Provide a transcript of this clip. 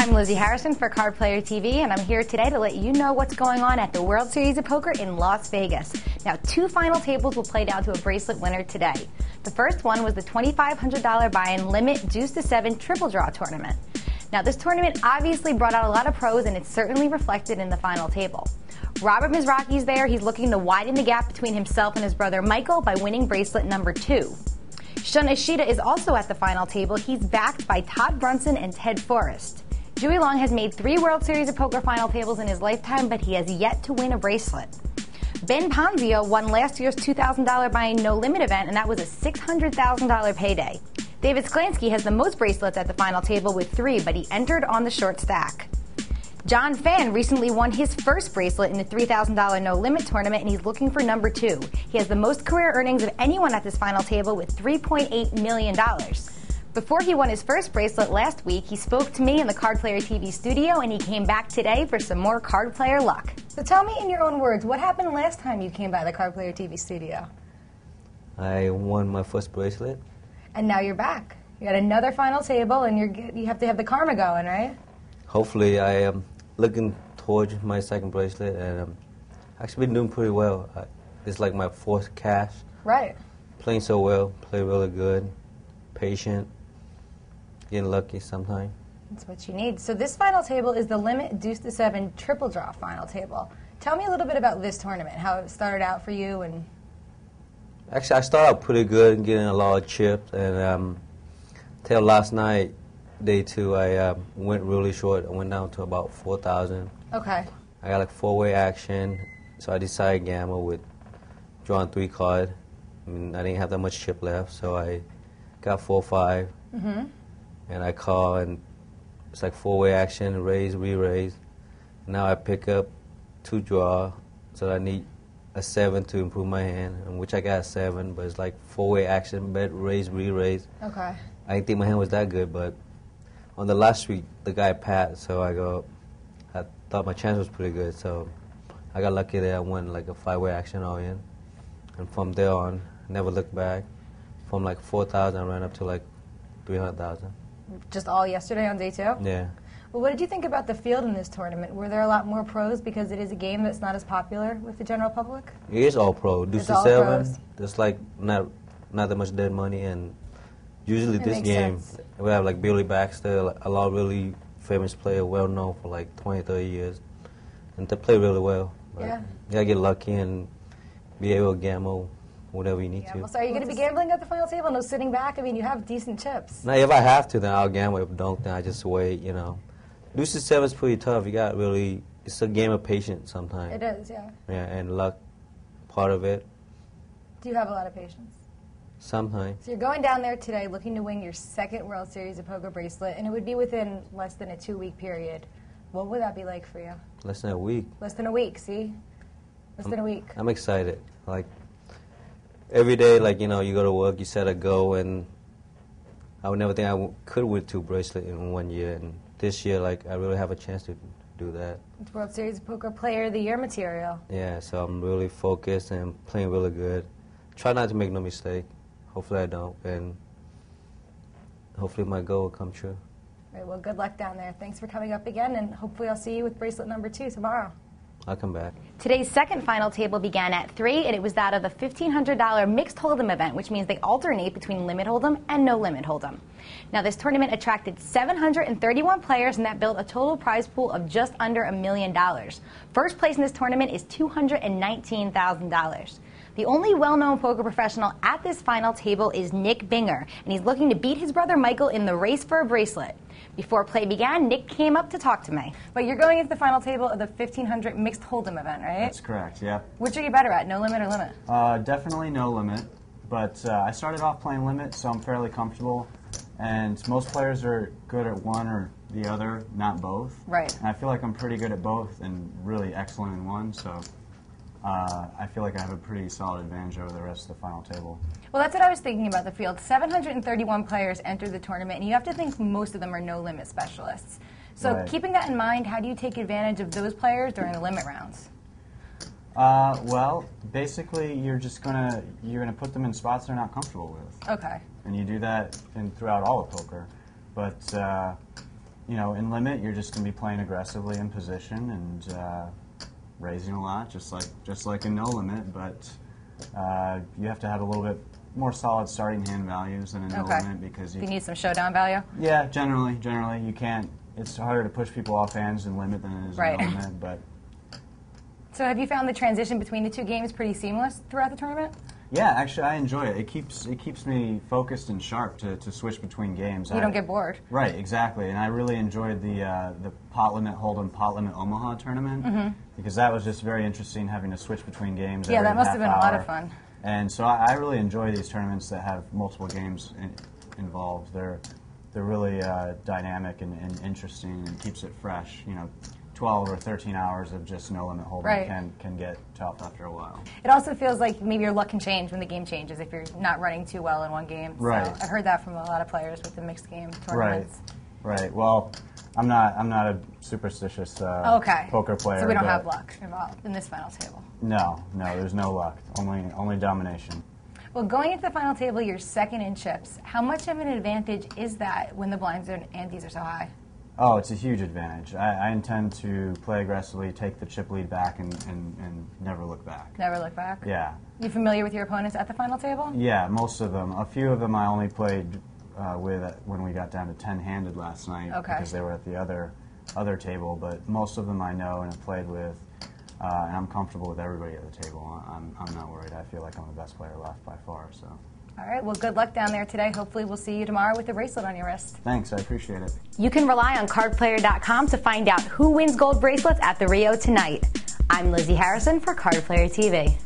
I'm Lizzie Harrison for Card Player TV, and I'm here today to let you know what's going on at the World Series of Poker in Las Vegas. Now, 2 final tables will play down to a bracelet winner today. The first one was the $2,500 buy-in limit deuce to 7 triple draw tournament. Now, this tournament obviously brought out a lot of pros, and it's certainly reflected in the final table. Robert Mizrachi's there. He's looking to widen the gap between himself and his brother Michael by winning bracelet number 2. Shun Ishida is also at the final table. He's backed by Todd Brunson and Ted Forrest. Dewey Long has made 3 World Series of Poker final tables in his lifetime, but he has yet to win a bracelet. Ben Ponzio won last year's $2,000 buy-in no-limit event, and that was a $600,000 payday. David Sklansky has the most bracelets at the final table with 3, but he entered on the short stack. John Fan recently won his first bracelet in the $3,000 no-limit tournament, and he's looking for number 2. He has the most career earnings of anyone at this final table with $3.8 million. Before he won his first bracelet last week, he spoke to me in the Card Player TV studio, and he came back today for some more Card Player luck. So tell me in your own words, what happened last time you came by the Card Player TV studio? I won my first bracelet. And now you're back. You got another final table, and you have to have the karma going, right? Hopefully, I am looking towards my second bracelet, and actually been doing pretty well. It's like my 4th cash. Right. Playing so well, play really good, patient, getting lucky sometimes. That's what you need. So this final table is the limit deuce to 7 triple draw final table. Tell me a little bit about this tournament, how it started out for you. And actually, I started out pretty good, getting a lot of chips, and till last night, day 2, I went really short. I went down to about 4,000. Okay. I got like 4-way action, so I decided to gamble with drawing 3 card. I mean, I didn't have that much chip left, so I got 4-5, and I call, and it's like 4-way action, raise, re-raise. Now I pick up 2 draw, so I need a 7 to improve my hand, in which I got a 7, but it's like 4-way action, bet, raise, re-raise. Okay. I didn't think my hand was that good, but on the last week, the guy pat, so I thought my chance was pretty good, so I got lucky there. I won like a 5-way action all in, and from there on, never looked back. From like 4,000, I ran up to like 300,000. Just all yesterday on day 2? Yeah. Well, what did you think about the field in this tournament? Were there a lot more pros because it is a game that's not as popular with the general public? It is all pro. Deuce to 7, there's like not that much dead money, and usually this game, we have like Billy Baxter, a lot of really famous player, well known for like 20, 30 years, and they play really well. But yeah. You gotta get lucky and be able to gamble whatever you need to. So are you going to be gambling at the final table? No sitting back? I mean, you have decent chips. Now, if I have to, then I'll gamble. If I don't, then I just wait, you know. Deuce to 7 is pretty tough. You got really, it's a game of patience sometimes. It is, yeah. Yeah, and luck, part of it. Do you have a lot of patience? Sometimes. So you're going down there today looking to win your 2nd World Series of Poker bracelet, and it would be within less than a 2-week period. What would that be like for you? Less than a week. Less than a week, see? Less than a week. I'm excited. Like, every day, like, you know, you go to work, you set a goal, and I would never think I could win 2 bracelets in 1 year, and this year, like, I really have a chance to do that. It's World Series of Poker Player of the Year material. Yeah, so I'm really focused and playing really good. Try not to make no mistake. Hopefully I don't, and hopefully my goal will come true. All right, well, good luck down there. Thanks for coming up again, and hopefully I'll see you with bracelet number 2 tomorrow. I'll come back. Today's second final table began at 3, and it was that of the $1,500 mixed hold'em event, which means they alternate between limit hold'em and no limit hold'em. Now, this tournament attracted 731 players, and that built a total prize pool of just under $1 million. First place in this tournament is $219,000. The only well-known poker professional at this final table is Nick Binger, and he's looking to beat his brother Michael in the race for a bracelet. Before play began, Nick came up to talk to me. But you're going into the final table of the 1,500 mixed hold'em event, right? That's correct, yeah. Which are you better at, no limit or limit? Definitely no limit, but I started off playing limit, so I'm fairly comfortable. And most players are good at one or the other, not both. Right. And I feel like I'm pretty good at both and really excellent in one, so I feel like I have a pretty solid advantage over the rest of the final table. Well, that's what I was thinking about the field. 731 players entered the tournament, and you have to think most of them are no-limit specialists. So Right. keeping that in mind, how do you take advantage of those players during the limit rounds? Well, basically, you're gonna put them in spots they're not comfortable with. Okay. And you do that throughout all of poker. But in limit, you're just going to be playing aggressively in position and raising a lot, just like in no limit. But you have to have a little bit more solid starting hand values than in no limit because you need some showdown value. Yeah, generally you can't. It's harder to push people off hands in limit than it is in no limit. But so, have you found the transition between the two games pretty seamless throughout the tournament? Yeah, actually, I enjoy it. It keeps me focused and sharp to switch between games. You don't get bored. Right, exactly. And I really enjoyed the pot limit Hold'em, pot limit Omaha tournament because that was just very interesting, having to switch between games. Yeah, every that must have been a lot hour. of fun. And so I really enjoy these tournaments that have multiple games involved. They're really dynamic and interesting, and keeps it fresh. 12 or 13 hours of just no limit hold'em can get tough after a while. It also feels like maybe your luck can change when the game changes if you're not running too well in one game. Right. So I've heard that from a lot of players with the mixed game tournaments. Right. Well, I'm not a superstitious poker player. So we don't have luck involved in this final table. No, there's no luck. Only domination. Well, going into the final table, you're second in chips. How much of an advantage is that when the blinds and antes are so high? Oh, it's a huge advantage. I intend to play aggressively, take the chip lead back, and never look back. Never look back? Yeah. You familiar with your opponents at the final table? Yeah, most of them. A few of them I only played with when we got down to 10-handed last night because they were at the other table. But most of them I know and have played with, and I'm comfortable with everybody at the table. I'm not worried. I feel like I'm the best player left by far. So. All right, well, good luck down there today. Hopefully we'll see you tomorrow with a bracelet on your wrist. Thanks, I appreciate it. You can rely on cardplayer.com to find out who wins gold bracelets at the Rio tonight. I'm Lizzie Harrison for Card Player TV.